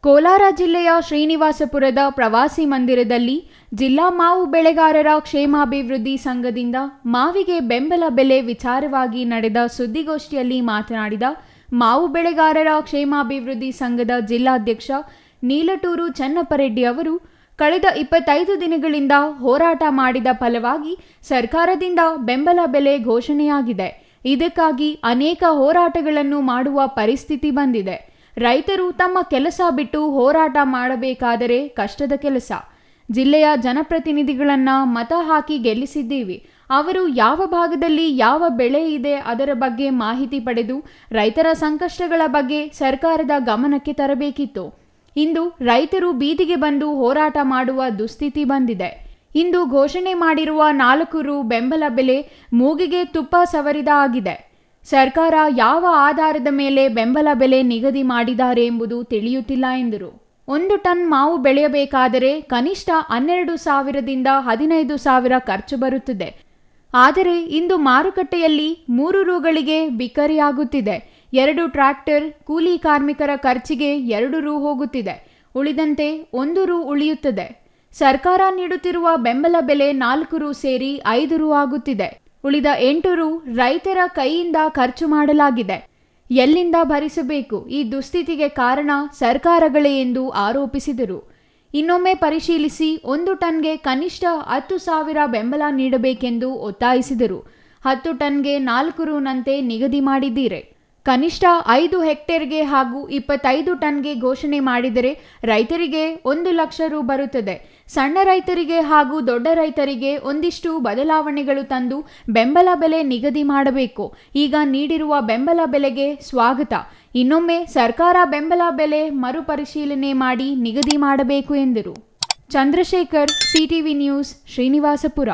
ಕೋಲಾರ ಜಿಲ್ಲೆಯ ಶ್ರೀನಿವಾಸಪುರದ ಪ್ರವಾಸಿ ಮಂದಿರದಲ್ಲಿ ಜಿಲ್ಲಾ ಮಾವು ಬೆಳೆಗಾರರ ಕ್ಷೇಮಾಭಿವೃದ್ಧಿ ಸಂಘದಿಂದ ಮಾವಿಗೆ ಬೆಂಬಲ ಬೆಲೆ ವಿಚಾರವಾಗಿ ನಡೆದ ಸುದ್ದಿಗೋಷ್ಠಿಯಲ್ಲಿ ಮಾತನಾಡಿದ ಮಾವು ಬೆಳೆಗಾರರ ಕ್ಷೇಮಾಭಿವೃದ್ಧಿ ಸಂಘದ ಜಿಲ್ಲಾಧ್ಯಕ್ಷ ನೀಲಟೂರು ಚನ್ನಪ್ಪರೆಡ್ಡಿ ಅವರು, ಕಳೆದ 25 ದಿನಗಳಿಂದ ಹೋರಾಟ ಮಾಡಿದ ಫಲವಾಗಿ ಸರ್ಕಾರದಿಂದ ಬೆಂಬಲ ಬೆಲೆ ಘೋಷಣೆಯಾಗಿದೆ. ಇದಕ್ಕಾಗಿ ಅನೇಕ ಹೋರಾಟಗಳನ್ನು ಮಾಡುವ ಪರಿಸ್ಥಿತಿ ಬಂದಿದೆ. ರೈತರು ತಮ್ಮ ಕೆಲಸ ಬಿಟ್ಟು ಹೋರಾಟ ಮಾಡಬೇಕಾದರೆ ಕಷ್ಟದ ಕೆಲಸ. ಜಿಲ್ಲೆಯ ಜನಪ್ರತಿನಿಧಿಗಳನ್ನ ಮತ ಹಾಕಿ ಗೆಲ್ಲಿಸಿದ್ದೀವಿ. ಅವರು ಯಾವ ಭಾಗದಲ್ಲಿ ಯಾವ ಬೆಳೆ ಇದೆ ಅದರ ಬಗ್ಗೆ ಮಾಹಿತಿ ಪಡೆದು ರೈತರ ಸಂಕಷ್ಟಗಳ ಬಗ್ಗೆ ಸರ್ಕಾರದ ಗಮನಕ್ಕೆ ತರಬೇಕಿತ್ತು. ಇಂದು ರೈತರು ಬೀದಿಗೆ ಬಂದು ಹೋರಾಟ ಮಾಡುವ ದುಸ್ಥಿತಿ ಬಂದಿದೆ. ಇಂದು ಘೋಷಣೆ ಮಾಡಿರುವ 4 ರು ಬೆಂಬಲ ಬೆಲೆ ಮೂಗಿಗೆ ತುಪ್ಪ ಸವರಿದ ಆಗಿದೆ. ಸರ್ಕಾರ ಯಾವ ಆಧಾರದ ಮೇಲೆ ಬೆಂಬಲ ಬೆಲೆ ನಿಗದಿ ಮಾಡಿದ್ದಾರೆ ಎಂಬುದು ತಿಳಿಯುತ್ತಿಲ್ಲ ಎಂದರು. 1 ಟನ್ ಮಾವು ಬೆಳೆಯಬೇಕಾದರೆ ಕನಿಷ್ಠ 12,000ದಿಂದ 15,000 ಖರ್ಚು ಬರುತ್ತದೆ. ಆದರೆ ಇಂದು ಮಾರುಕಟ್ಟೆಯಲ್ಲಿ 3 ರುಗಳಿಗೆ ಬಿಕ್ಕರಿಯಾಗುತ್ತಿದೆ. 2 ಟ್ರ್ಯಾಕ್ಟರ್ ಕೂಲಿ ಕಾರ್ಮಿಕರ ಖರ್ಚಿಗೆ 2 ರು ಹೋಗುತ್ತಿದೆ. ಉಳಿದಂತೆ 1 ರು ಉಳಿಯುತ್ತದೆ. ಸರ್ಕಾರ ನೀಡುತ್ತಿರುವ ಬೆಂಬಲ ಬೆಲೆ 4 ರು ಸೇರಿ 5 ರು ಆಗುತ್ತಿದೆ. ಉಳಿದ 8 ರು ರೈತರ ಕೈಯಿಂದ ಖರ್ಚು ಮಾಡಲಾಗಿದೆ. ಎಲ್ಲಿಂದ ಭರಿಸಬೇಕು? ಈ ದುಸ್ಥಿತಿಗೆ ಕಾರಣ ಸರ್ಕಾರಗಳೇ ಎಂದು ಆರೋಪಿಸಿದರು. ಇನ್ನೊಮ್ಮೆ ಪರಿಶೀಲಿಸಿ 1 ಟನ್ಗೆ ಕನಿಷ್ಠ 10,000 ಬೆಂಬಲ ನೀಡಬೇಕೆಂದು ಒತ್ತಾಯಿಸಿದರು. 10 ಟನ್ಗೆ 4 ರುನಂತೆ ನಿಗದಿ ಮಾಡಿದ್ದೀರಿ. ಕನಿಷ್ಠ 5 ಹೆಕ್ಟೇರ್ಗೆ ಹಾಗೂ 25 ಟನ್ಗೆ ಘೋಷಣೆ ಮಾಡಿದರೆ ರೈತರಿಗೆ 1 ಲಕ್ಷ ರು ಬರುತ್ತದೆ. ಸಣ್ಣ ರೈತರಿಗೆ ಹಾಗೂ ದೊಡ್ಡ ರೈತರಿಗೆ ಒಂದಿಷ್ಟು ಬದಲಾವಣೆಗಳು ತಂದು ಬೆಂಬಲ ಬೆಲೆ ನಿಗದಿ ಮಾಡಬೇಕು. ಈಗ ನೀಡಿರುವ ಬೆಂಬಲ ಬೆಲೆಗೆ ಸ್ವಾಗತ. ಇನ್ನೊಮ್ಮೆ ಸರ್ಕಾರ ಬೆಂಬಲ ಬೆಲೆ ಮರುಪರಿಶೀಲನೆ ಮಾಡಿ ನಿಗದಿ ಮಾಡಬೇಕು ಎಂದರು. Chandrashekar, CTV news, Srinivaspur.